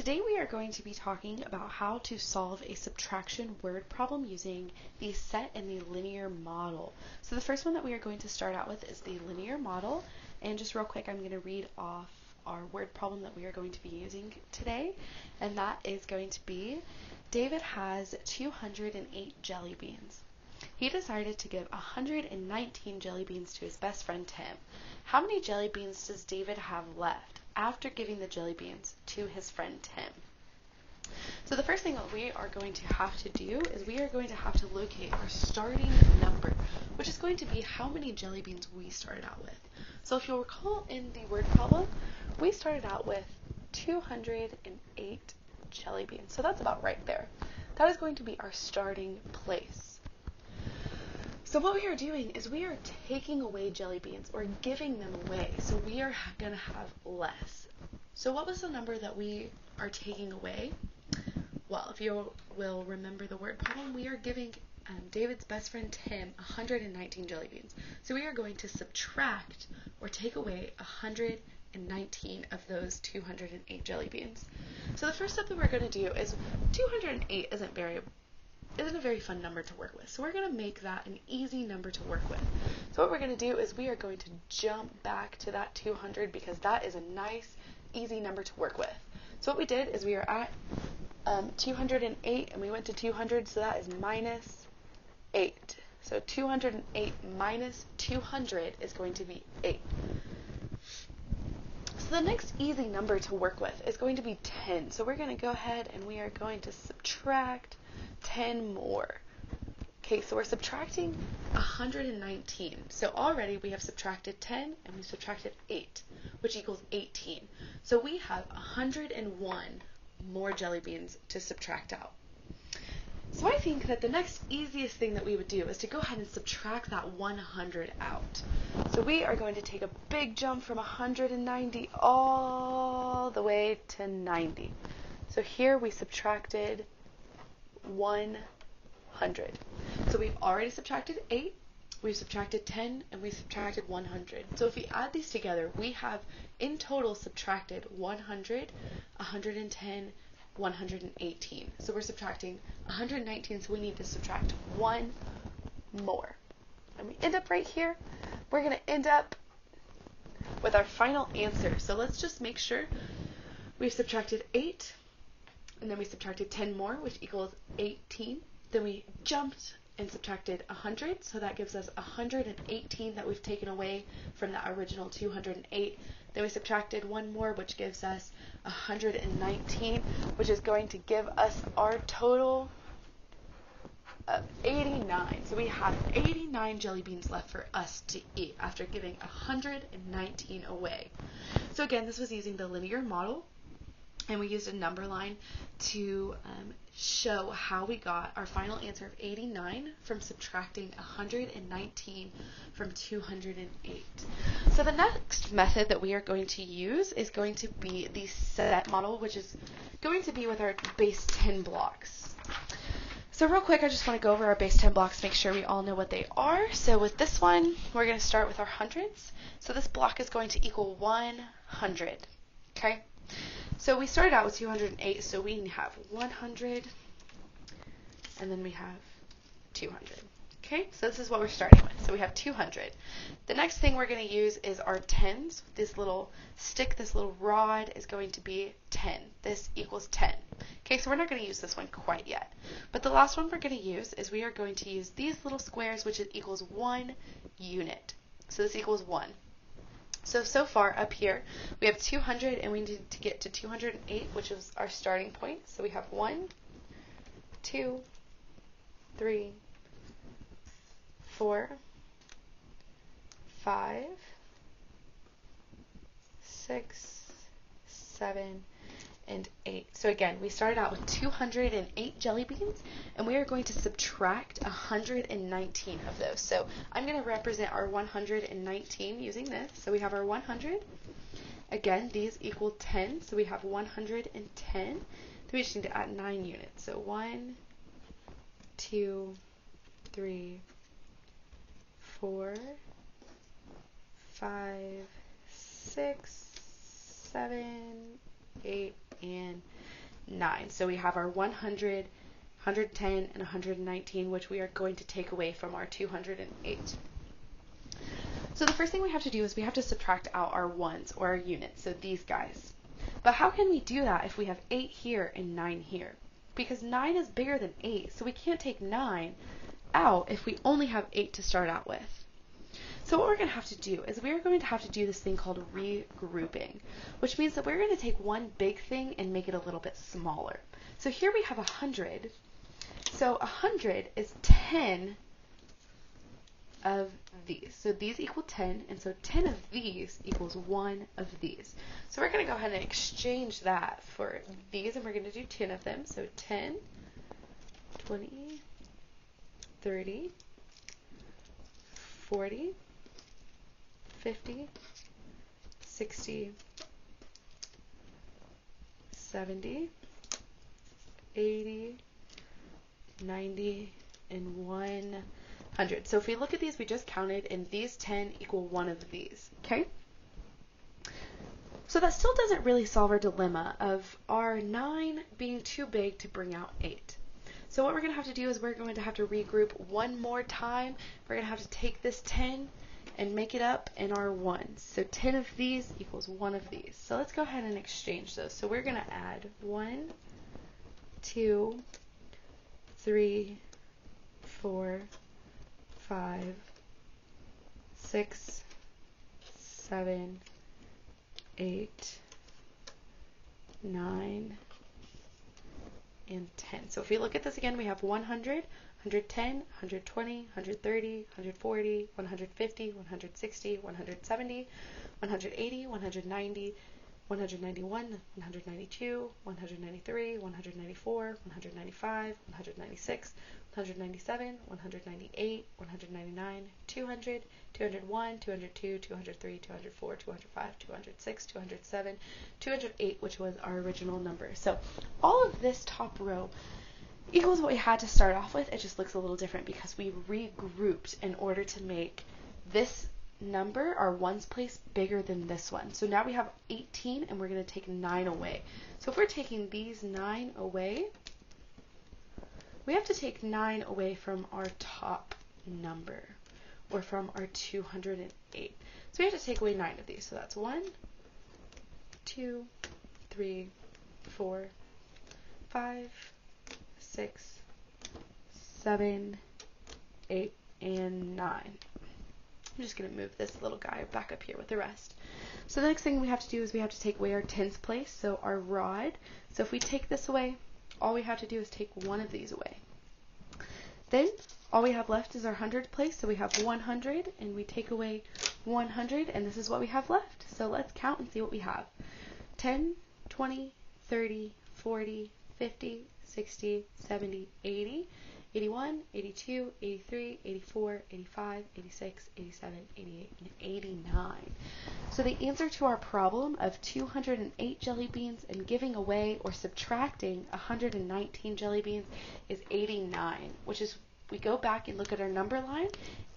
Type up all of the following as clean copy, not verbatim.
Today we are going to be talking about how to solve a subtraction word problem using the set and the linear model. So the first one that we are going to start out with is the linear model, and just real quick I'm going to read off our word problem that we are going to be using today, and that is going to be: David has 208 jelly beans. He decided to give 119 jelly beans to his best friend Tim. How many jelly beans does David have left after giving the jelly beans to his friend Tim? So the first thing that we are going to have to do is we are going to have to locate our starting number, which is going to be how many jelly beans we started out with. So if you'll recall in the word problem, we started out with 208 jelly beans. So that's about right there. That is going to be our starting place. So what we are doing is we are taking away jelly beans, or giving them away. So we are going to have less. So what was the number that we are taking away? Well, if you will remember the word problem, we are giving David's best friend Tim 119 jelly beans. So we are going to subtract or take away 119 of those 208 jelly beans. So the first step that we're going to do is 208 isn't a very fun number to work with. So we're going to make that an easy number to work with. So what we're going to do is we are going to jump back to that 200 because that is a nice, easy number to work with. So what we did is we are at 208 and we went to 200, so that is minus 8. So 208 minus 200 is going to be 8. So the next easy number to work with is going to be 10. So we're going to go ahead and we are going to subtract 10 more. Okay, so we're subtracting 119. So already we have subtracted 10 and we subtracted 8, which equals 18. So we have 101 more jelly beans to subtract out. So I think that the next easiest thing that we would do is to go ahead and subtract that 100 out. So we are going to take a big jump from 190 all the way to 90. So here we subtracted 100. So we've already subtracted 8, we've subtracted 10, and we've subtracted 100. So if we add these together, we have in total subtracted 100, 110, 118. So we're subtracting 119, so we need to subtract one more. And we end up right here. We're going to end up with our final answer. So let's just make sure we've subtracted 8, and then we subtracted 10 more, which equals 18. Then we jumped and subtracted 100, so that gives us 118 that we've taken away from that original 208. Then we subtracted one more, which gives us 119, which is going to give us our total of 89. So we have 89 jelly beans left for us to eat after giving 119 away. So again, this was using the linear model, and we used a number line to show how we got our final answer of 89 from subtracting 119 from 208. So the next method that we are going to use is going to be the set model, which is going to be with our base 10 blocks. So real quick, I just want to go over our base 10 blocks, make sure we all know what they are. So with this one, we're going to start with our hundreds. So this block is going to equal 100. Okay? So we started out with 208, so we have 100, and then we have 200. Okay, so this is what we're starting with. So we have 200. The next thing we're going to use is our tens. This little stick, this little rod is going to be 10. This equals 10. Okay, so we're not going to use this one quite yet. But the last one we're going to use is we are going to use these little squares, which equals 1 unit. So this equals 1. So far up here, we have 200, and we need to get to 208, which is our starting point. So we have 1, 2, 3, 4, 5, 6, 7, and 8. So again, we started out with 208 jelly beans, and we are going to subtract 119 of those. So I'm going to represent our 119 using this. So we have our 100. Again, these equal 10, so we have 110. Then we just need to add 9 units. So 1, 2, 3, 4, 5, 6, 7, 8, and 9. So we have our 100, 110, and 119, which we are going to take away from our 208. So the first thing we have to do is we have to subtract out our ones, or our units, so these guys. But how can we do that if we have 8 here and 9 here? Because 9 is bigger than 8, so we can't take 9 out if we only have 8 to start out with. So what we're going to have to do is we're going to have to do this thing called regrouping, which means that we're going to take one big thing and make it a little bit smaller. So here we have 100. So 100 is 10 of these. So these equal 10, and so 10 of these equals 1 of these. So we're going to go ahead and exchange that for these, and we're going to do 10 of them. So 10, 20, 30, 40, 50, 60, 70, 80, 90, and 100. So if we look at these, we just counted, and these 10 equal 1 of these, okay? So that still doesn't really solve our dilemma of our 9 being too big to bring out 8. So what we're going to have to do is we're going to have to regroup one more time. We're going to have to take this 10 and make it up in our 1s. So 10 of these equals 1 of these. So let's go ahead and exchange those. So we're going to add 1, 2, 3, 4, 5, 6, 7, 8, 9, and 10. So if we look at this again, we have 100, 110, 120, 130, 140, 150, 160, 170, 180, 190, 191, 192, 193, 194, 195, 196, 197, 198, 199, 200, 201, 202, 203, 204, 205, 206, 207, 208, which was our original number. So all of this top row equals what we had to start off with. It just looks a little different because we regrouped in order to make this number, our ones place, bigger than this one. So now we have 18, and we're going to take 9 away. So if we're taking these 9 away, we have to take 9 away from our top number, or from our 208. So we have to take away 9 of these. So that's 1, 2, 3, 4, 5, 6, 7, 8, and 9. I'm just going to move this little guy back up here with the rest. So the next thing we have to do is we have to take away our tens place, so our rod. So if we take this away, all we have to do is take one of these away. Then all we have left is our hundred place, so we have 100, and we take away 100, and this is what we have left. So let's count and see what we have. 10, 20, 30, 40, 50, 60, 70, 80, 81, 82, 83, 84, 85, 86, 87, 88, and 89. So the answer to our problem of 208 jelly beans and giving away or subtracting 119 jelly beans is 89, which is, we go back and look at our number line,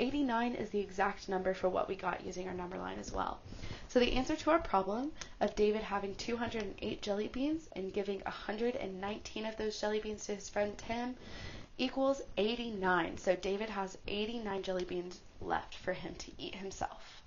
89 is the exact number for what we got using our number line as well. So the answer to our problem of David having 208 jelly beans and giving 119 of those jelly beans to his friend Tim equals 89. So David has 89 jelly beans left for him to eat himself.